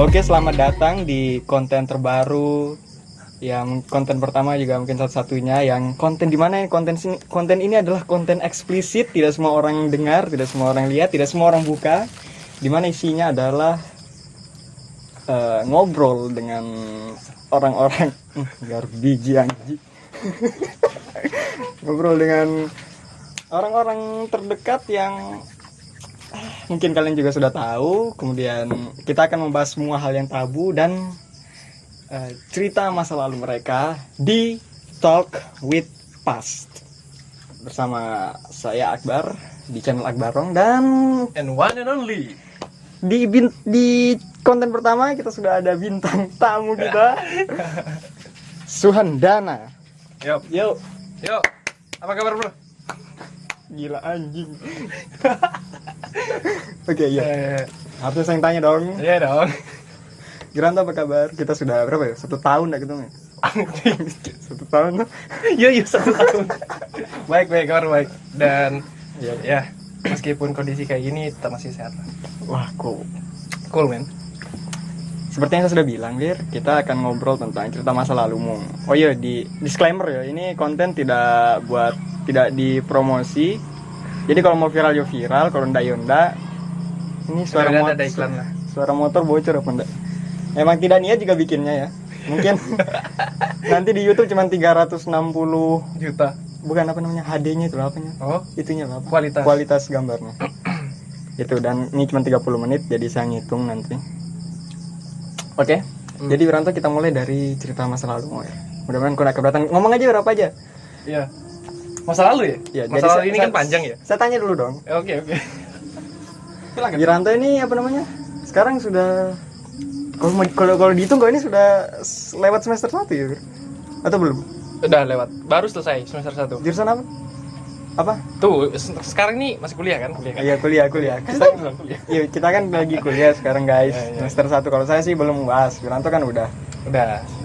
Oke, selamat datang di konten terbaru. Yang konten pertama juga mungkin satu-satunya yang konten di mana konten ini adalah konten eksplisit, tidak semua orang dengar, tidak semua orang lihat, tidak semua orang buka. Di mana isinya adalah ngobrol dengan orang-orang biji anjing. Ngobrol dengan orang-orang terdekat yang mungkin kalian juga sudah tahu. Kemudian kita akan membahas semua hal yang tabu dan cerita masa lalu mereka di Talk with Past bersama saya Akbar di channel Akbarong. Dan one and only di konten pertama kita sudah ada bintang tamu kita Suhandana. Yuk, apa kabar bro? Gila anjing. Oke, ya. Harusnya saya yang tanya dong. Iya dong. Giranto apa kabar? Kita sudah berapa ya? 1 tahun gak ketemu ya? 1 tahun tuh. Iya 1 tahun. Baik, kabar baik. Dan ya, meskipun kondisi kayak gini tetap masih sehat lah. Wah, Cool men. Seperti yang saya sudah bilang, Bir, kita akan ngobrol tentang cerita masa lalumu. Oh iya, di disclaimer ya, ini konten tidak dipromosi. Jadi kalau mau viral ya viral, kalau ndak ya ndak. Ini suara motor. Ada iklan lah. Suara motor bocor apa enggak? Emang tidak niat juga bikinnya ya. Mungkin nanti di YouTube cuma 360 juta. Bukan apa namanya? HD-nya itu apanya? Oh, Itunya apa? Kualitas gambarnya. Itu, dan ini cuma 30 menit jadi saya ngitung nanti. Oke. Jadi Wiranto, kita mulai dari cerita masa lalu ya. Mudah-mudahan kau nak keberatan. Ngomong aja berapa aja. iya. Masa lalu ya? Ya, Masa lalu ini kan panjang ya? Saya tanya dulu dong. Oke. Silakan. Wiranto ini apa namanya? Sekarang sudah kalau dihitung kau ini sudah lewat semester 1 ya, Bir? Atau belum? Udah lewat. Baru selesai semester 1. Jurusan apa? Apa? Tuh, sekarang ini masih kuliah kan? Iya, kuliah. Iya, kita kan lagi kuliah sekarang, guys. Iya. Semester 1. Kalau saya sih belum bahas. Wiranto kan udah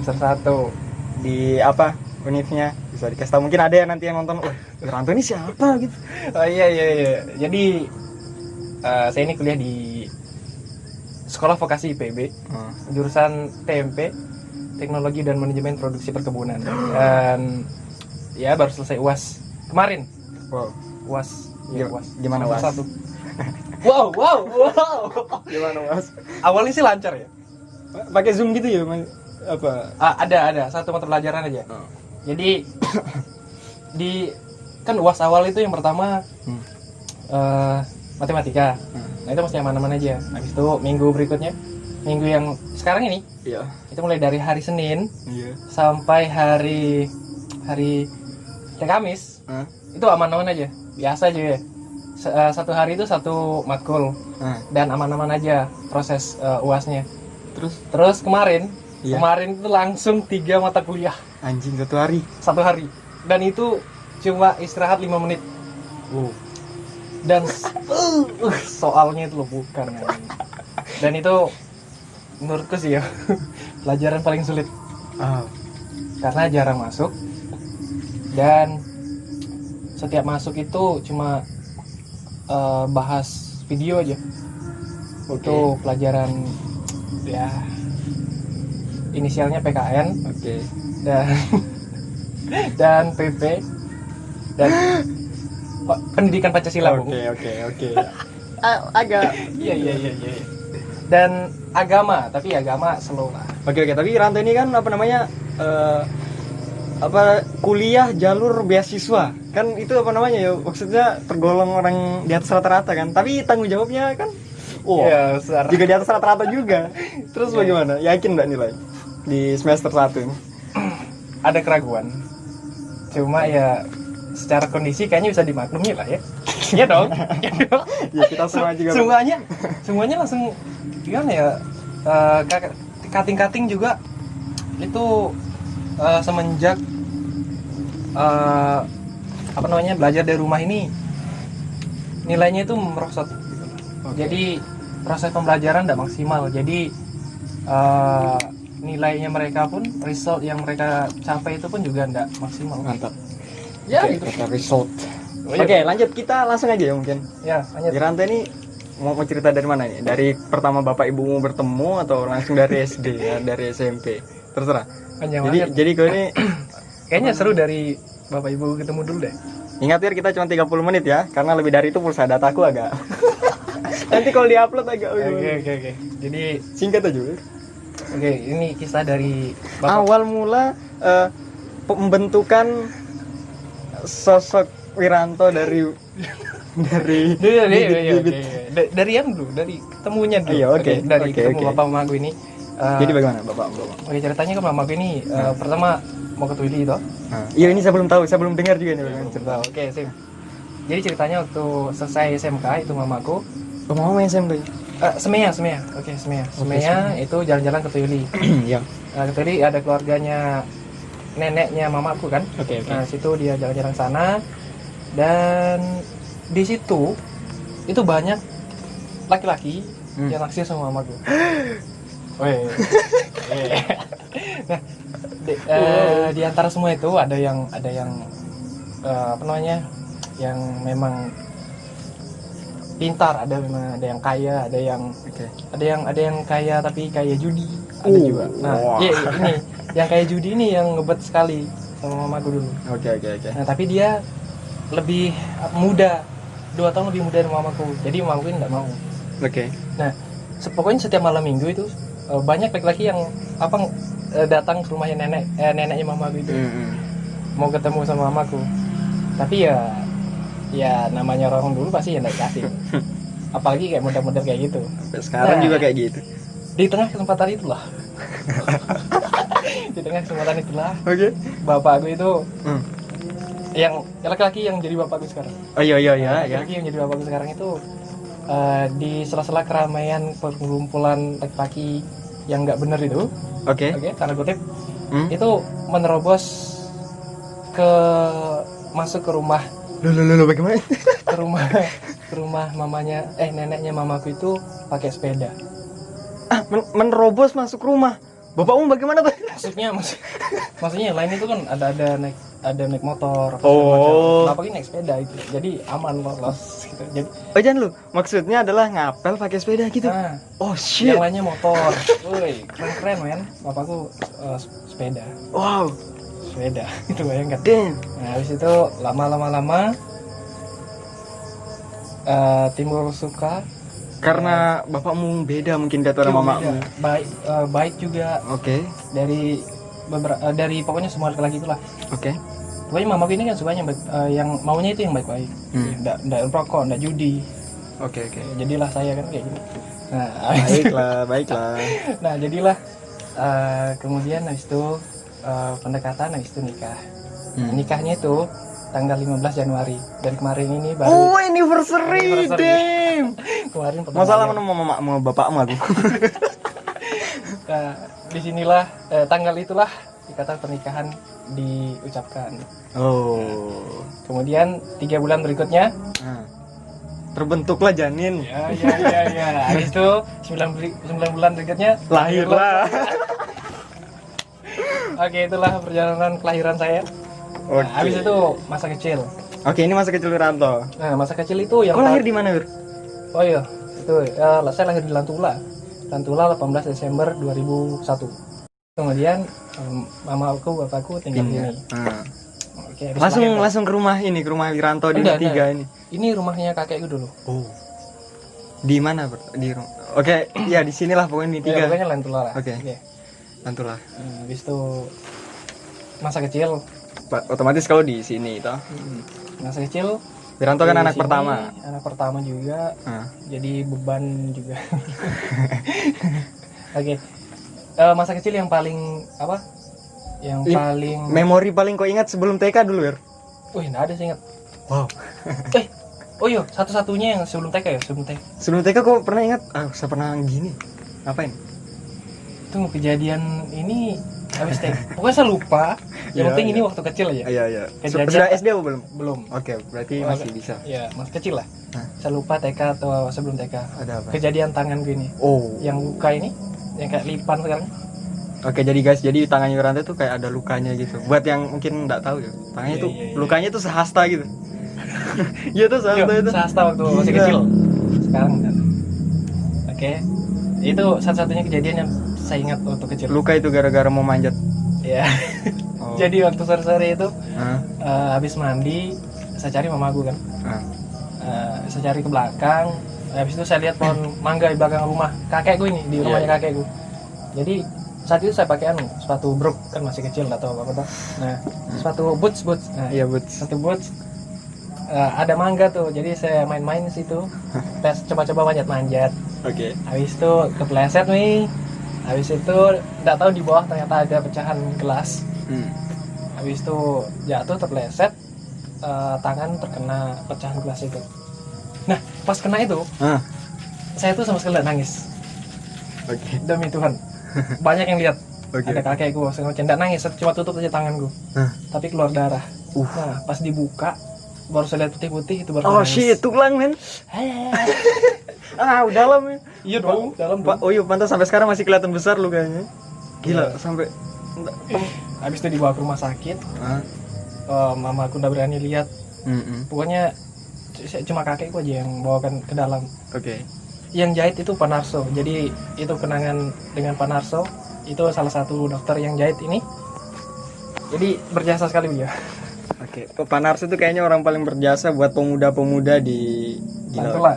Semester 1. di apa? Univnya bisa dikasih tahu. Mungkin ada yang nanti yang nonton, "Wah, Wiranto ini siapa?" gitu. Oh iya. Jadi saya ini kuliah di Sekolah Vokasi IPB, jurusan TMP, Teknologi dan Manajemen Produksi Perkebunan. Dan ya baru selesai UAS kemarin. Wow. UAS. Ya, UAS. Gimana UAS? Semester 1. Wow. Gimana, Mas? Awalnya sih lancar ya. Pakai Zoom gitu ya, Mas? Apa? Ada satu mata pelajaran aja. Jadi kan UAS awal itu yang pertama matematika. Nah itu mesti aman-aman aja. Habis itu minggu berikutnya, minggu yang sekarang ini, Iya. itu mulai dari hari Senin Iya. sampai hari Kamis, itu aman-aman aja, biasa aja ya. Satu hari itu satu matkul dan aman-aman aja proses UASnya. Terus kemarin itu langsung 3 mata kuliah. Anjing, 1 hari. Satu hari. Dan itu cuma istirahat 5 menit. Dan soalnya itu loh bukan. Dan itu menurutku sih ya pelajaran paling sulit. Karena jarang masuk. Dan setiap masuk itu cuma bahas video aja. Itu pelajaran ya inisialnya PKN. Dan PP dan pendidikan Pancasila. Oke. Agak. Iya. Dan agama, tapi agama slow lah. Oke, tapi Wiranto ini kan apa namanya? Kuliah jalur beasiswa. Kan itu apa namanya ya? Maksudnya tergolong orang di atas rata-rata kan. Tapi tanggung jawabnya kan juga di atas rata-rata juga. Terus bagaimana? Yakin enggak nilai di semester 1 ini? Ada keraguan. Cuma ya secara kondisi kayaknya bisa dimaklumi lah ya. Iya dong. Ya kita semua juga. Semuanya langsung gimana ya? Kating-kating juga itu semenjak belajar dari rumah ini nilainya itu merosot. Jadi proses pembelajaran tidak maksimal. Jadi nilainya mereka pun, result yang mereka capai itu pun juga tidak maksimal. Mantap. Ya, Oke, gitu. result. Oke, lanjut, kita langsung aja ya mungkin. Ya, lanjut. Wiranto ini mau cerita dari mana nih? Dari pertama bapak ibumu bertemu atau langsung dari SD ya, dari SMP? Terserah. Panjang banget. Jadi kau ini Kayaknya seru dari bapak ibu ketemu dulu deh. ingat ya kita cuma 30 menit ya, karena lebih dari itu pulsa dataku agak. Nanti kalau diupload agak. Oke. Jadi Singkat aja. oke, ini kisah dari bapak. Awal mula pembentukan sosok Wiranto dari bibit. Dari yang dulu, dari ketemunya dulu. Iya, oke. Dari Oke, ketemu oke. bapak mamaku ini. Jadi bagaimana bapak? Oke, ceritanya kan mamaku ini pertama mau ke Twili toh. Iya ini saya belum tahu, saya belum dengar juga nih bagaimana cerita. Oke, sip. Jadi ceritanya waktu selesai SMK itu mamaku Oh, mau main SMP? Semea. Oke, Semea. Semea itu jalan-jalan ke Twili. Iya. Ke Twili ada keluarganya neneknya mamaku kan. Oke. Nah, situ dia jalan-jalan sana dan di situ itu banyak laki-laki yang naksir sama mamaku. Weh. Nah, di antara semua itu ada yang apa namanya? Yang memang pintar, ada yang kaya, ada yang kaya tapi kaya judi, ada juga. Nah, iya, ini yang kaya judi ini yang ngebet sekali sama mamaku dulu. Oke. Nah, tapi dia lebih muda, 2 tahun lebih muda dari mamaku. Jadi mamaku ini nggak mau. Oke. Nah, pokoknya setiap malam minggu itu banyak laki-laki yang datang ke rumahnya neneknya mamaku itu. Mau ketemu sama mamaku. Tapi ya namanya orang dulu pasti ya nggak kasih. Apalagi kayak model-model kayak gitu. Sampai sekarang juga kayak gitu. Di tengah kesempatan itulah. Oke. Bapakku itu yang laki-laki yang jadi bapakku sekarang. Oh iya. Laki-laki yang jadi bapakku sekarang itu di sela-sela keramaian perkumpulan laki-laki yang nggak bener itu. Oke. Tanda kutip itu menerobos masuk ke rumah. Loh, bagaimana? ke rumah mamanya neneknya mamaku itu pakai sepeda. Menerobos masuk rumah. Bapakmu bagaimana, Pak? Maksudnya yang lain itu kan ada naik motor. Bapaknya naik sepeda itu. Jadi aman lolos gitu. Jadi jangan lu. Maksudnya adalah ngapel pakai sepeda gitu. Oh shit. Yang lainnya motor. Woi, keren men. Bapakku sepeda. Wow. Sepeda. Itu bayangkan. Damn. Nah, habis itu lama timbul suka karena bapakmu beda mungkin daripada mamamu. Baik juga. Oke. Dari pokoknya semua laki-laki itulah. Oke. Pokoknya mamaku ini kan sukanya yang maunya itu yang baik-baik. Enggak rokok, enggak judi. Oke. Jadilah saya kan kayak gitu. Nah, baiklah. Nah, jadilah kemudian habis itu pendekatan, habis itu nikah. Nikahnya itu tanggal 15 Januari dan kemarin ini baru anniversary. Damn. Kemarin Masalah mana mau bapakmu aku. Nah, disinilah tanggal itulah ikatan pernikahan diucapkan. Kemudian 3 bulan berikutnya terbentuklah janin. Ya. Habis itu 9 bulan berikutnya lahirlah. Oke, itulah perjalanan kelahiran saya. Nah, habis itu masa kecil. Oke, ini masa kecil Wiranto. Nah, masa kecil itu yang kau lahir di mana, Wir? Oh iya, itu saya lahir di Lantula 18 Desember 2001. Kemudian bapakku tinggal di sini. Oke, langsung ke rumah Wiranto di Tiga ini. Ini rumahnya kakekku dulu. Di mana, Bro? Di rumah. Oke, ya di sinilah pokoknya di Tiga. Pokoknya Lantula lah. Oke. Lantula. Habis itu masa kecil. Otomatis kalau di sini itu. Masa kecil. Wiranto kan anak pertama. Anak pertama juga. Jadi beban juga. Oke. Masa kecil yang paling apa? Yang paling memori paling kau ingat sebelum TK dulu, Wir? Nggak ada sih ingat. Wow. Oh iya, satu-satunya yang sebelum TK ya, Sebelum TK kau pernah ingat? Saya pernah gini. Ngapain? Itu kejadian ini habis TK. Pokoknya saya lupa. Yang penting ini waktu kecil aja. Iya. Sudah SD apa belum? Belum. Oke, berarti masih bisa. Iya, masih kecil lah. Saya lupa TK atau sebelum TK. Ada apa? Kejadian tangan gue ini. Yang luka ini, yang kayak lipan sekarang. Oke, jadi guys, tangannya Wiranto tuh kayak ada lukanya gitu. Buat yang mungkin nggak tahu ya, tangannya tuh lukanya tuh sehasta gitu. Iya tuh sehasta itu. Sehasta waktu masih kecil. Sekarang enggak. Oke. Itu satu-satunya kejadian yang saya ingat waktu kecil. Luka itu gara-gara mau manjat. Ya. Oh. Jadi waktu sore-sore itu Hah? habis mandi, saya cari mamaku kan. Ah. Saya cari ke belakang. Habis itu saya lihat pohon mangga di belakang rumah kakekku ini, di rumahnya Iya. kakekku. Jadi saat itu saya pakai sepatu brook, kan masih kecil nggak tahu apa-apa. Nah, sepatu boots. Nah, Iya, Bud. sepatu boots. Ada mangga tuh, jadi saya main-main di situ. Tes coba-coba manjat-manjat. Oke. Habis itu kepleset nih. Habis itu nggak tahu di bawah ternyata ada pecahan gelas. Habis itu jatuh terpleset, tangan terkena pecahan gelas itu. Nah, pas kena itu, Ah. saya tuh sama sekali nggak nangis. Oke. Demi Tuhan, banyak yang lihat. Oke. Ada kakekku, saya nggak nangis, cuma tutup aja tanganku. Hah. Tapi keluar darah. Nah, pas dibuka, baru saya lihat putih-putih itu baru Oh nangis. shit, tulang men. Ah, dalam men. Iya dong, dalam dong. Oh iya, pantas sampai sekarang masih kelihatan besar lukanya. Gila, Iya. sampai Habis itu dibawa ke rumah sakit. Ah. Mama aku nggak berani lihat. Pokoknya cuma kakekku aja yang bawakan ke dalam. Oke. Yang jahit itu Pak Narso. Jadi itu kenangan dengan Pak Narso. Itu salah satu dokter yang jahit ini. Jadi berjasa sekali beliau. Oke. Pak Narso itu kayaknya orang paling berjasa buat pemuda-pemuda di Bantulah.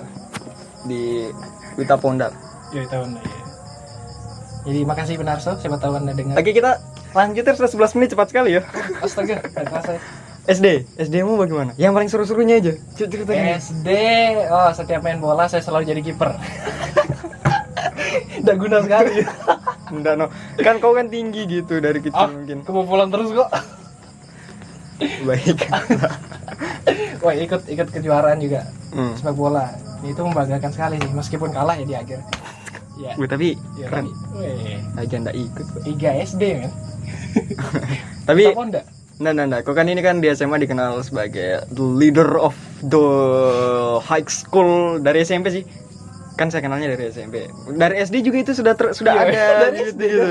di Wita Pondal. Ya itu Anda, ya. Jadi makasih Pak Narso, siapa tahu Anda dengar. Oke, kita lanjutin sudah 11 menit, cepat sekali ya. Astaga, nggak kerasa. SD-mu bagaimana? Yang paling seru-serunya aja. Ceritain. SD, setiap main bola saya selalu jadi kiper. Nggak guna sekali. Enggak no. Kan kau kan tinggi gitu dari kecil mungkin. Kebobolan terus kok. Baik. Wah, ikut kejuaraan juga sepak bola. Itu membanggakan sekali sih, meskipun kalah ya di akhir. Ya. Tapi Ya, keren. Weh, Aja ndak ikut kok. 3 SD kan. Tapi Apa enggak? Nah, kau kan ini kan di SMA dikenal sebagai the leader of the high school dari SMP sih. Kan saya kenalnya dari SMP. Dari SD juga itu sudah Iya, ada dari gitu, gitu.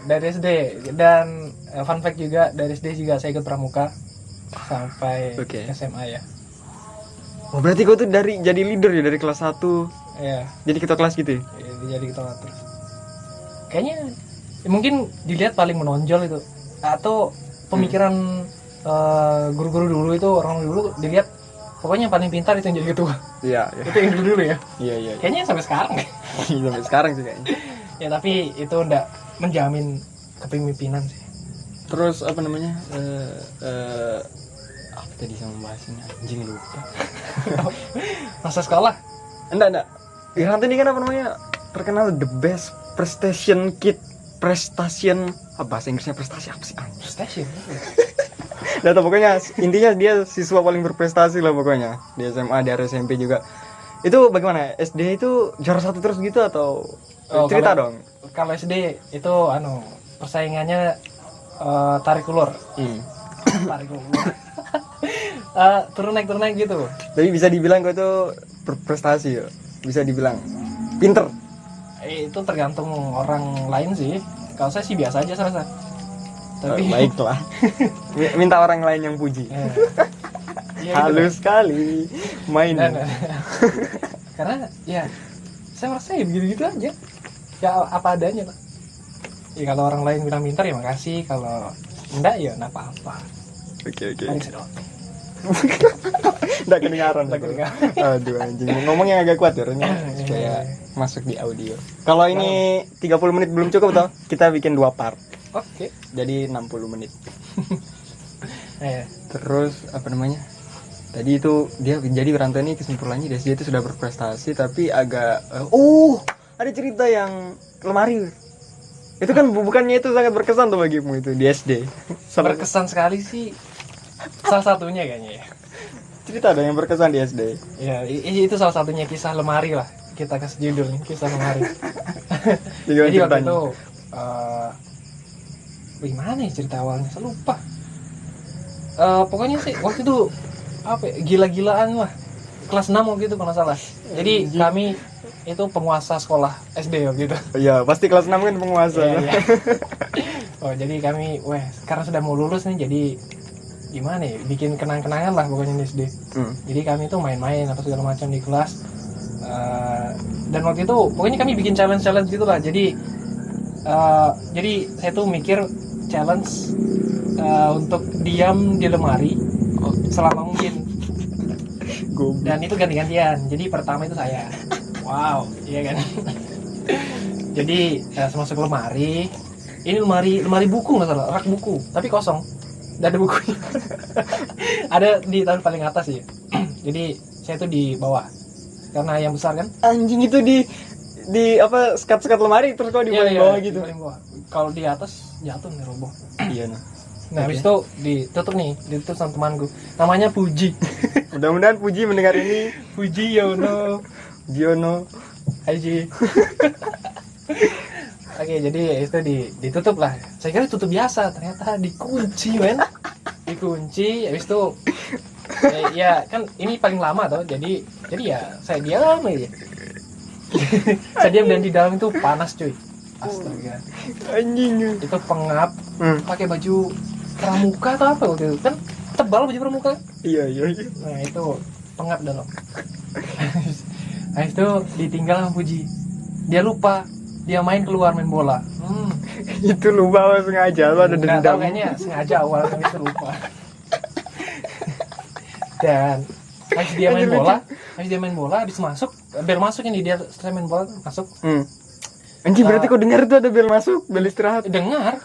Dari SD, dan fun fact juga dari SD juga saya ikut pramuka sampai Oke. SMA ya. Oh, berarti kau tuh jadi leader ya dari kelas 1. Iya, Jadi ketua kelas gitu ya? jadi kita terus. Kayaknya mungkin dilihat paling menonjol itu, atau pemikiran guru-guru dulu itu, orang dulu dilihat pokoknya yang paling pintar itu yang jadi ketua. Iya, Itu yang dulu ya. Iya. Kayaknya sampai sekarang. Sampai sekarang sih kayaknya. Ya tapi itu enggak menjamin kepemimpinan sih. Terus apa namanya? Apa tadi sama bahasnya? Anjing lupa. Masa sekolah? Enggak. Irhanto ini kan apa namanya? Terkenal the best prestation kid. Bahasa Inggrisnya prestasi apa sih? Station. Nah, pokoknya intinya dia siswa paling berprestasi lah pokoknya. Di SMA, di SMP juga. Itu bagaimana? SD itu juara 1 terus gitu atau cerita dong? Kalau SD itu persaingannya tarik ulur. Tarik ulur. Turun naik gitu. Jadi bisa dibilang kau itu berprestasi ya. Bisa dibilang pinter. Itu tergantung orang lain sih. Kalau saya sih biasa aja serasa. Tapi Baiklah. Minta orang lain yang puji. Ya, Halus sekali main. Nah. Karena ya saya merasa ya begitu-gitu aja. Ya apa adanya, Pak. Ya kalau orang lain bilang pintar ya makasih, kalau enggak ya enggak apa-apa. Oke. Paling sedot. Nggak kedengaran. Nggak kedengaran. Aduh anjing. Ngomongnya agak kuat ya Ren, supaya masuk di audio. Kalau ini 30 menit belum cukup toh, kita bikin 2 part. Oke. Jadi 60 menit. Eh, Terus apa namanya? Tadi itu dia jadi Wiranto ini kesimpulannya dia itu sudah berprestasi tapi agak ada cerita yang lemari. Itu kan bukannya itu sangat berkesan tuh bagimu itu di SD. berkesan sekali sih. Salah satunya kayaknya ya. Cerita ada yang berkesan di SD. Ya, itu salah satunya kisah lemari lah. Kita kasih judul nih, kisah lemari. Jadi Jadi waktu ceritanya. itu gimana ya cerita awalnya? Saya lupa. Pokoknya sih waktu itu apa ya, gila-gilaan lah. Kelas 6 waktu itu kalau nggak salah. Jadi kami itu penguasa sekolah SD waktu itu. Iya, pasti kelas 6 kan penguasa. Iya. Oh, jadi kami sekarang sudah mau lulus nih, jadi gimana ya, bikin kenang-kenangan lah pokoknya di SD. Jadi kami tuh main-main atau segala macam di kelas. Dan waktu itu pokoknya kami bikin challenge gitulah. Jadi saya tuh mikir challenge untuk diam di lemari selama mungkin. Dan itu ganti-gantian. Jadi pertama itu saya. Wow, iya kan. Jadi masuk lemari. Ini lemari buku nggak salah, rak buku, tapi kosong. Nggak ada bukunya. Ada di tahun paling atas ya. Jadi saya tuh di bawah. Karena yang besar kan. Anjing, itu di apa, sekat-sekat lemari terus kau di paling bawah gitu. Kalau di atas jatuh nih, roboh. Iya nah. Nah, habis itu ditutup sama temanku. Namanya Puji. Mudah-mudahan Puji mendengar ini. Puji Yono. Giono. Haji. Oke, jadi itu ditutup lah. Saya kira tutup biasa, ternyata dikunci, men. Dikunci, habis itu ya kan ini paling lama toh. Jadi ya saya diam aja. Saya diam dan di dalam itu panas, cuy. Astaga. Anjing. Itu pengap, pakai baju pramuka atau apa waktu itu? Kan tebal baju pramuka. Iya. Nah, itu pengap dalam. Habis itu ditinggal sama Puji. Dia lupa. Dia main keluar main bola. Itu lu bawa sengaja, lu ada Nggak tahu, dendam. kayaknya sengaja awal tapi itu lupa. Dan habis dia main bola, habis masuk, bel masuk ini dia selesai main bola masuk. Anjing, berarti kau dengar itu ada bel masuk, bel istirahat. Dengar.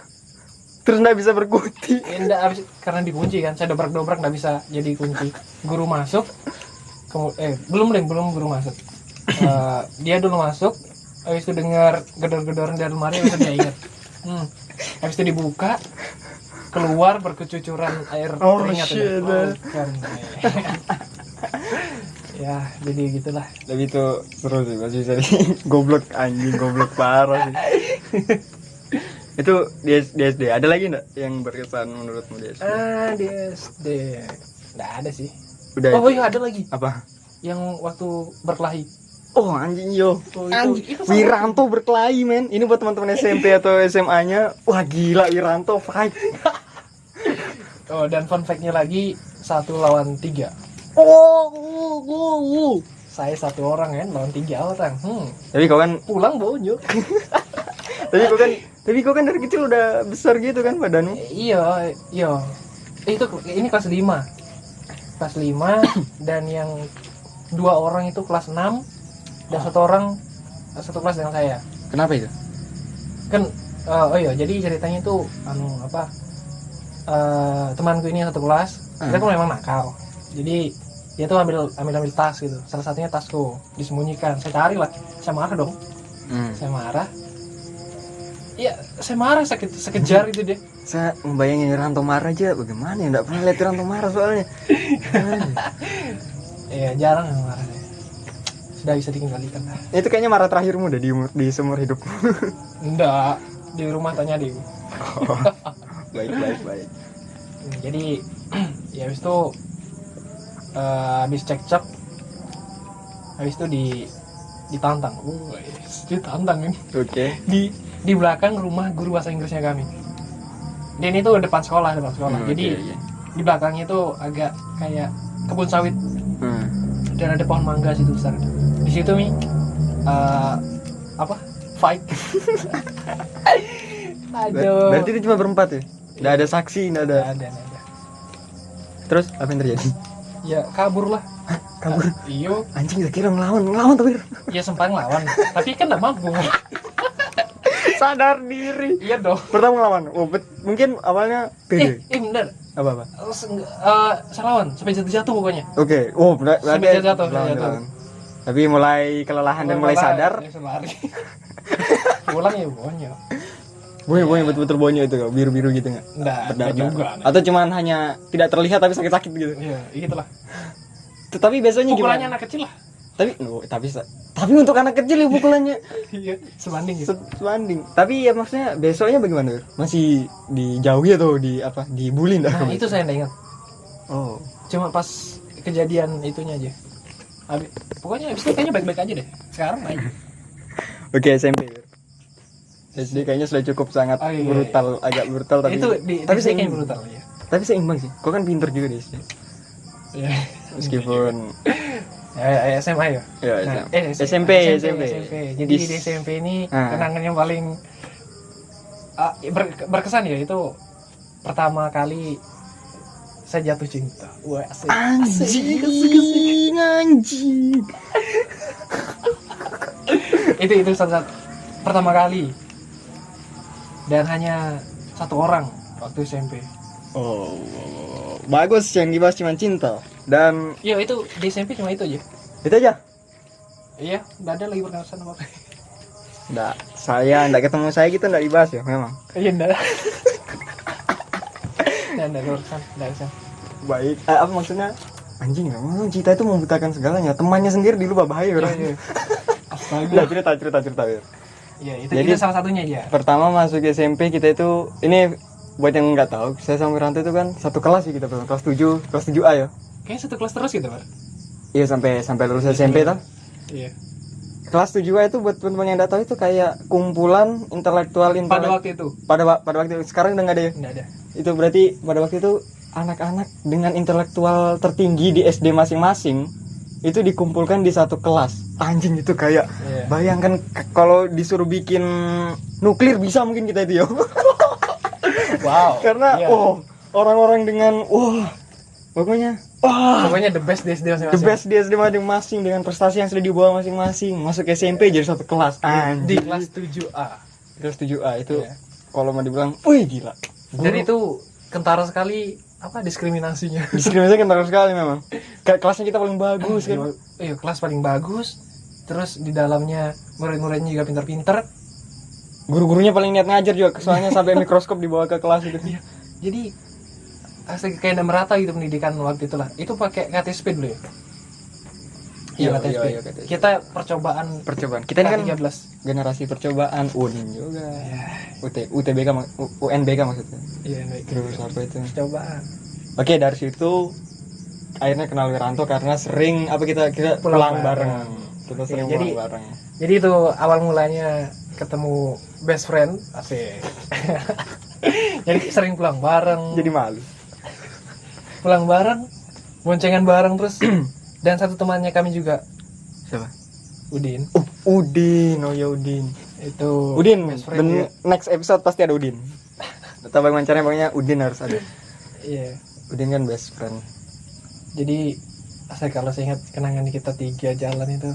Terus nggak bisa berkunci. Enggak, habis karena dikunci kan. Saya dobrak-dobrak nggak bisa jadi kunci. Guru masuk. Belum guru masuk. Dia dulu masuk. Habis itu dengar gedor-gedoran dari lemari, habis itu dia ingat. Habis itu dibuka, keluar berkecucuran air keringat. Ya, jadi gitulah. Tapi itu seru sih, masih bisa goblok, anjing, goblok parah sih. Itu di SD. Ada lagi enggak yang berkesan menurutmu di SD? Di SD. Nggak ada sih. Udah. Oh iya, ada lagi. Apa? Yang waktu berkelahi. Oh anjing yo. Itu Wiranto berkelahi, men. Ini buat teman-teman SMP atau SMA-nya. Wah gila, Wiranto fight. Oh, dan fun fact-nya lagi 1 lawan 3. Saya 1 orang kan lawan 3 orang. Tapi kau kan Pulang bonyok. tapi kau kan dari kecil udah besar gitu kan badanmu. Iya. Ini kelas 5. Kelas 5 dan yang 2 orang itu kelas 6 dan 1 orang satu kelas dengan saya. Kenapa itu? Kan jadi ceritanya itu temanku ini yang satu kelas, dia kan memang nakal. Jadi dia tuh ambil tas gitu. Salah satunya tasku disembunyikan. Saya cari lah. Saya marah dong. Saya marah. Iya, saya marah sekejar itu deh. Saya membayangin Wiranto marah aja bagaimana ya, enggak pernah lihat Wiranto marah soalnya. Iya, jarang yang marah deh. Sudah bisa dikendalikan lah. Itu kayaknya marah terakhirmu udah di seumur hidupmu. Enggak, di rumah tanya dia. Baik. Jadi ya habis itu habis cekcok, habis itu ditantang. Ditantang kan. Oke. Di belakang rumah guru bahasa Inggrisnya kami. Dan itu depan sekolah. Jadi di belakangnya itu agak kayak kebun sawit. Dan ada pohon mangga situ besar. Di situ fight. Aduh. Berarti itu cuma berempat ya? Nggak ada saksi, nggak ada. Ada. Terus apa yang terjadi? Ya kabur lah. Kabur? Iyo. Anjing, saya kira ngelawan tapi. Ya sempat ngelawan, tapi kan nggak mampu. Sadar diri. Iya dong. Pertama ngelawan. Mungkin awalnya pede. Bener. Apa? Saya lawan sampai jatuh pokoknya. Oke. Berarti sampai jatuh. Tapi mulai kelelahan dan mulai sadar. Ya, lari. Pulang ya bonyok. Bonyok betul-betul bonyok itu kok, biru-biru gitu nggak? Enggak juga. Atau cuman hanya tidak terlihat tapi sakit-sakit gitu. Iya, gitulah. Tapi biasanya pukulannya gimana? anak kecil lah. Tapi untuk anak kecil ya pukulannya. Iya, sebanding gitu. Sebanding. Tapi ya maksudnya besoknya bagaimana? Masih dijauhi atau dibully enggak? Nah, itu saya enggak ingat. Oh. Cuma pas kejadian itunya aja. Pokoknya abis itu kayaknya baik-baik aja deh. Sekarang aja. Oke, SMP. SD kayaknya sudah cukup sangat brutal, agak brutal tapi itu tapi saya kayaknya brutal ya. Tapi seimbang sih. Kau kan pintar juga di SD. Ya. Meskipun SMA ya. ya Nah, SMP. Jadi di SMP ini kenangan yang paling berkesan ya itu pertama kali saya jatuh cinta. Wah, asik. Anjing. Itu saat pertama kali. Dan hanya satu orang waktu SMP. Oh, bagus yang dibahas cuma cinta. Dan Iya, itu di SMP cuma itu aja. itu aja. Iya, enggak ada lagi berkesan apa. Enggak ketemu saya gitu enggak dibahas ya memang. Iya, enggak. Enggak berkesan, enggak bisa. Baik. Apa maksudnya? Anjing, memang cinta itu membutakan segalanya. Temannya sendiri dulu bahaya orang. Iya. Astaga. Cerita. Iya, Jadi, itu salah satunya aja. Pertama masuk SMP kita itu ini buat yang nggak tahu, saya sama Wiranto itu kan satu kelas sih kita kelas 7A ya. Kayaknya satu kelas terus gitu, Pak. Iya sampai lulus SMP kan. Iya. Kelas 7A itu buat teman-teman yang nggak tahu itu kayak kumpulan intelektual Pada waktu itu. pada waktu itu. Sekarang udah nggak ada ya. Enggak ada. Itu berarti pada waktu itu anak-anak dengan intelektual tertinggi di SD masing-masing itu dikumpulkan di satu kelas. Anjing itu kayak bayangkan kalau disuruh bikin nuklir bisa mungkin kita itu ya. Wow. Karena orang-orang dengan pokoknya the best di SD masing-masing. the best di SD masing-masing dengan prestasi yang sudah dibawa masing-masing. Masuk SMP jadi satu kelas. Di kelas 7A. Kelas 7A itu kalau mau dibilang, wih gila. Dan itu kentara sekali diskriminasinya. Diskriminasi kentara sekali memang. Kelasnya kita paling bagus kan. Iya, kelas paling bagus. Terus di dalamnya murid-muridnya juga pintar-pintar. Guru-gurunya paling niat ngajar juga, soalnya sampai mikroskop dibawa ke kelas itu. Iya. Jadi asik kayak udah merata gitu pendidikan waktu itu lah. Itu pakai KTSP dulu ya. Iya, KTSP. Iya, KTSP. Kita percobaan. Kita ini kan 13 generasi percobaan UNIN juga. Ya. UTBK UNBK maksudnya. Iya, baik. Terus apa itu? Percobaan. Oke, dari situ akhirnya kenal Wiranto karena sering kita pulang bareng. Kita sering pulang bareng. Jadi itu awal mulanya ketemu best friend, asik. Jadi sering pulang bareng. Jadi malu. Pulang bareng, boncengan bareng terus. Dan satu temannya kami juga. Siapa? Udin. Udin. Oh ya Udin. Itu Udin. best friend. Next episode pasti ada Udin. Atau bagaimana caranya pokoknya Udin harus ada. Iya. Udin kan best friend. Jadi saya kalau saya ingat kenangan kita 3 jalan itu.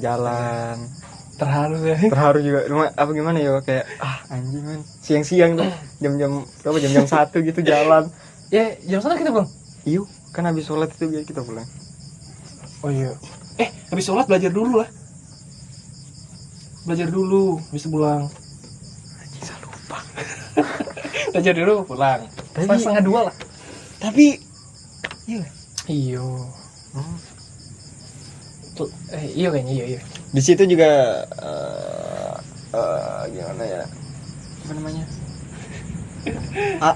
Jalan. Terharu ya. Terharu juga. Apa gimana ya kayak anjing man. Siang-siang tuh jam-jam 1 gitu jalan. Ya, jam sana kita pulang. Iya, kan habis sholat itu biar kita pulang. Oh iya. Habis sholat belajar dulu lah. Belajar dulu, bisa pulang. Anjing saya lupa. Belajar dulu pulang. Setengah 2 lah. Tapi Iya. Iya kayaknya iya. Di situ juga gimana ya? Apa namanya?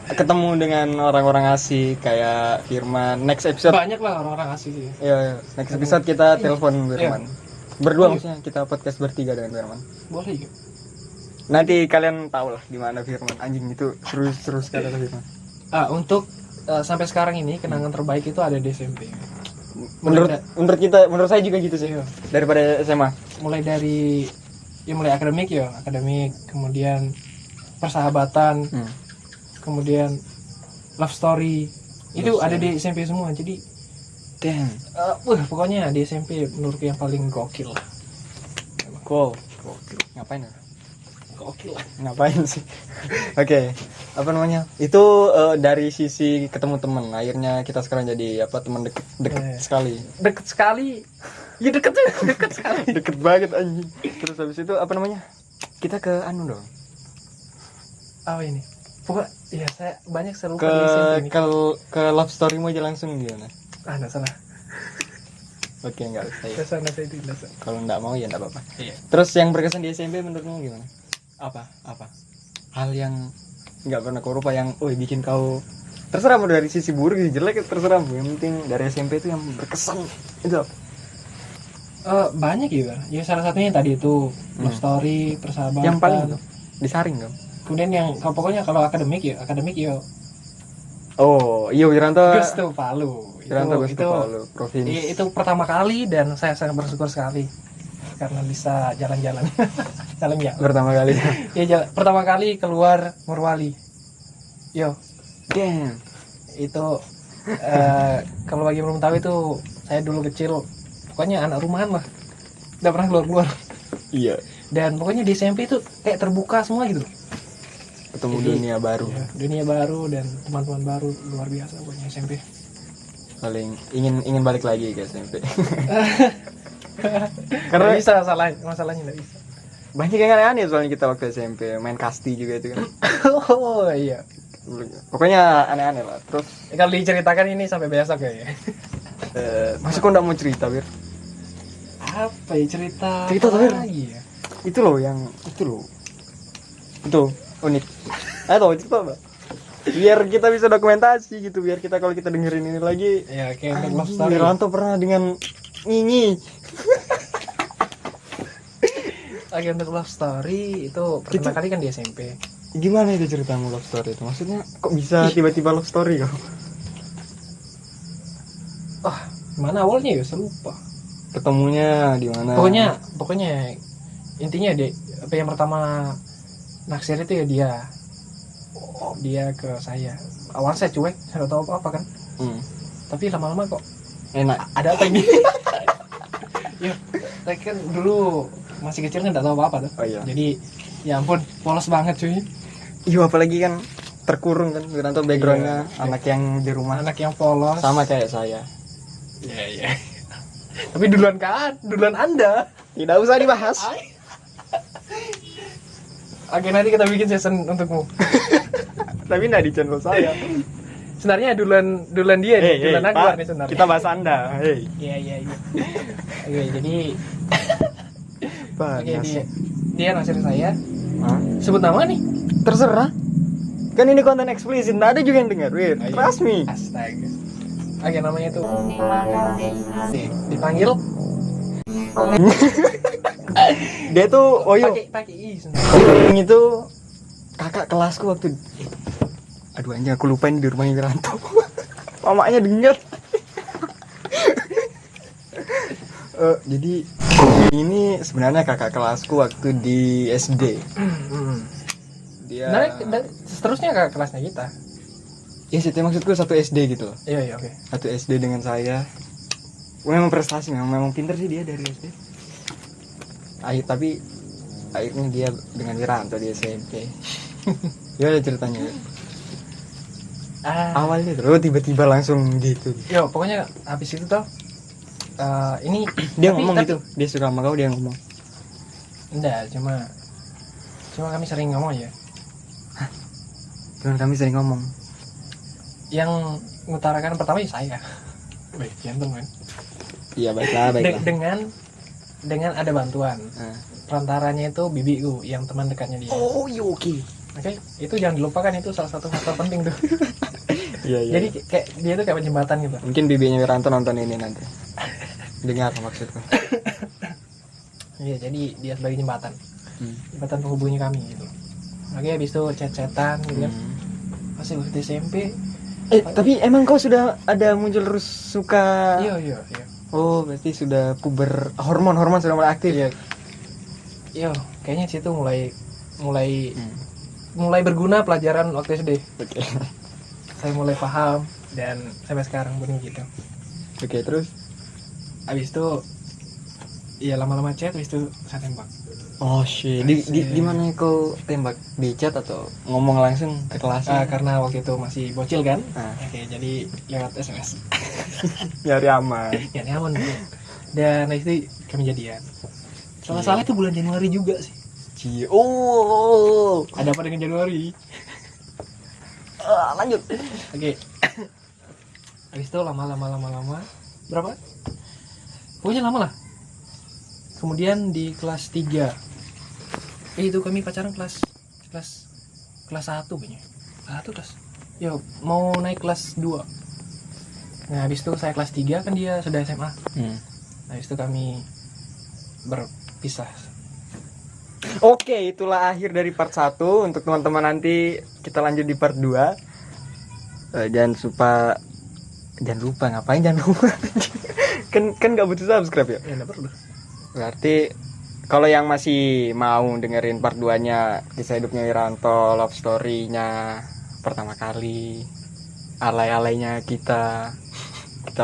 Ketemu dengan orang-orang asik kayak Firman. Next episode banyak lah orang-orang asik sih. Iya. Next episode kita telepon Firman. Berdua maksudnya kita podcast bertiga dengan Firman. Boleh juga. Nanti kalian tahu lah di mana Firman. Anjing itu seru sekali Firman. Untuk sampai sekarang ini kenangan terbaik itu ada di SMP. Menurut saya juga gitu sih. Iya. Daripada SMA. Mulai dari mulai akademik, kemudian persahabatan, kemudian love story. Itu ada di SMP semua. Jadi pokoknya di SMP menurutku yang paling gokil lah. Gokil. Ngapain ya? Gokil lah. Ngapain sih? Oke. Apa namanya? Itu dari sisi ketemu teman. Akhirnya kita sekarang jadi teman deket sekali. Deket sekali. Ya deket sekali. Deket banget anjing. Terus habis itu apa namanya? Kita ke dong. Apa ini? Pokoknya ya saya banyak seru di SMP ini. Ke love story mu aja langsung gimana? Enggak salah. Oke, enggak usah ya. Kesana saya itu enggak. Kalau enggak mau ya enggak apa-apa. Iya. Terus yang berkesan di SMP menurutmu gimana? Apa? Hal yang enggak pernah kau lupa yang bikin kau terserah mau dari sisi buruk sisi jelek terserah, yang penting dari SMP itu yang berkesan itu apa? Banyak gitu. Ya salah satunya yang tadi itu love story, persahabatan. Yang paling itu disaring kan? Kemudian yang pokoknya kalau akademik ya. Oh, iya Wiranto. Gus tuh Palu. Wiranto Gustu Paulo, provinsi. Itu pertama kali dan saya sangat bersyukur sekali karena bisa jalan-jalan. Jalan-jalan. Pertama kali. Pertama kali keluar Morowali. Yo. Damn. Itu kalau bagi yang belum tahu itu saya dulu kecil pokoknya anak rumahan lah. Enggak pernah keluar-keluar. Iya. Dan pokoknya di SMP itu kayak terbuka semua gitu. Ketemu Jadi, dunia baru. Ya, dunia baru dan teman-teman baru luar biasa pokoknya SMP. Paling ingin balik lagi ke SMP. Karena bisa masalahnya nggak bisa. Banyak yang aneh-aneh soalnya kita waktu SMP main kasti juga itu kan. Oh iya. Pokoknya aneh-aneh lah. Terus Kalau diceritakan ini sampai besok ya. masih kok nggak mau cerita, Bir? Apa ya cerita? Cerita tuh, Bir. lagi ya? Itu loh yang itu loh. Itu unik. Ayo cerita Mbak. Biar kita bisa dokumentasi gitu, biar kita kalau kita dengerin ini lagi Ya kayak untuk love story. Wiranto pernah dengan Nyinyi. Lagi untuk love story itu pertama kali kan di SMP. Gimana itu ceritamu love story itu? Maksudnya kok bisa tiba-tiba love story kok? Gimana awalnya ya saya lupa. Ketemunya di mana? Pokoknya intinya apa yang pertama naksir itu ya dia ke saya. Awal saya cuek, saya nggak tahu apa kan. Tapi lama-lama kok Enak. ada apa ini? Ya, saya kan dulu masih kecil kan nggak tahu apa-apa tuh. Oh iya. Jadi ya ampun, polos banget cuy. Iya, apalagi kan terkurung kan Wiranto backgroundnya Iya. anak yang di rumah Anak yang polos. sama kayak saya. Iya. Tapi duluan Anda. Tidak usah dibahas. Oke, nanti kita bikin season untukmu. Tapi nggak di channel saya. Sebenarnya duluan dia nih, duluan Akbar nih sebenarnya. Kita bahas Anda. Hey. Iya. Oke, jadi Oke, dia naksir saya. Hah? Sebut nama nih. Terserah. Kan ini konten eksplisit, nggak ada juga yang denger. Wait, trust me. Astaga. Oke, namanya itu dipanggil Dia tuh Oyo. pakai i. Yang itu kakak kelasku waktu aduh anjing aku lupa ini di rumahnya Wiranto. Mamanya denger. Jadi ini sebenarnya kakak kelasku waktu di SD. Dia Nah, seterusnya ke kelasnya kita. ya sih maksudku satu SD gitu loh. Iya, oke. Satu SD dengan saya. Memang prestasi, memang pinter sih dia dari SD. Tapi akhirnya dia dengan Wiranto di SMP. Gimana ceritanya? Awalnya terus tiba-tiba langsung gitu. Yo, pokoknya habis itu tuh ini Dia ngomong gitu, dia suka sama kau, dia ngomong. enggak, cuma kami sering ngomong ya. Dengan kami sering ngomong. Yang mengutarakan pertama ya saya. Baik, gentleman. Iya, baiklah. Dengan ada bantuan. Perantaranya itu bibiku yang teman dekatnya dia. Oh, iya oke. Oke, itu jangan dilupakan, itu salah satu faktor penting tuh. Iya. Jadi kayak dia tuh kayak jembatan gitu. Mungkin bibinya Wiranto nonton ini nanti. Dengar maksudku. Iya, jadi dia sebagai jembatan. Jembatan penghubungnya kami gitu. Oke, habis itu chat-chatan gitu kan. Masih waktu SMP. Tapi emang kau sudah ada muncul terus suka? Iya. Oh, berarti sudah puber, hormon sudah mulai aktif. Iya, kayaknya situ mulai berguna pelajaran waktu SD. Oke. Saya mulai paham dan sampai sekarang pun gitu. Oke, terus? Habis itu ya lama-lama chat, habis itu saya tembak. Oh shit, di mana kau tembak? Di chat atau ngomong langsung ke kelasnya? Karena waktu itu masih bocil kan. Ah. Oke, jadi lewat SMS. Nyari aman. Ya nyaman tuh. Dan habis itu kami jadian. Salah itu bulan Januari juga sih. Oh. Ada apa dengan Januari? Lanjut. Oke. Habis itu lama. Berapa? Pokoknya lama lah. Kemudian di kelas 3. Itu kami pacaran kelas 1 kayaknya. Kelas. Ya, mau naik kelas 2. Nah, habis itu saya kelas 3 kan dia sudah SMA. Nah, habis itu kami berpisah. Oke, itulah akhir dari part 1. Untuk teman-teman nanti kita lanjut di part 2. Jangan lupa Jangan lupa, ngapain jangan lupa. kan nggak butuh subscribe ya. Ya enggak perlu. Berarti kalau yang masih mau dengerin part 2-nya kisah hidupnya Wiranto, love story-nya pertama kali, alay-alaynya kita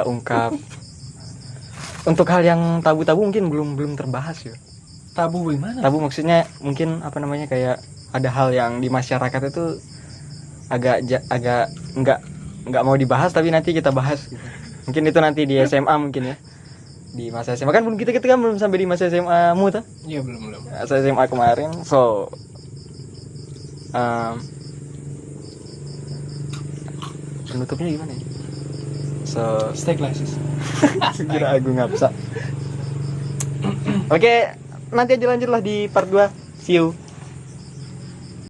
ungkap. Untuk hal yang tabu-tabu mungkin belum terbahas ya. Tabu gimana? Tabu maksudnya mungkin apa namanya, kayak ada hal yang di masyarakat itu agak nggak mau dibahas tapi nanti kita bahas gitu. Mungkin itu nanti di SMA mungkin ya. Di masa SMA kan belum kita kan belum sampai di masa SMA mu tuh. Iya, belum. Masa SMA kemarin. So penutupnya gimana ya? So Stay classes. kira aku nggak bisa. Oke, nanti aja lanjut lah di part 2. See you.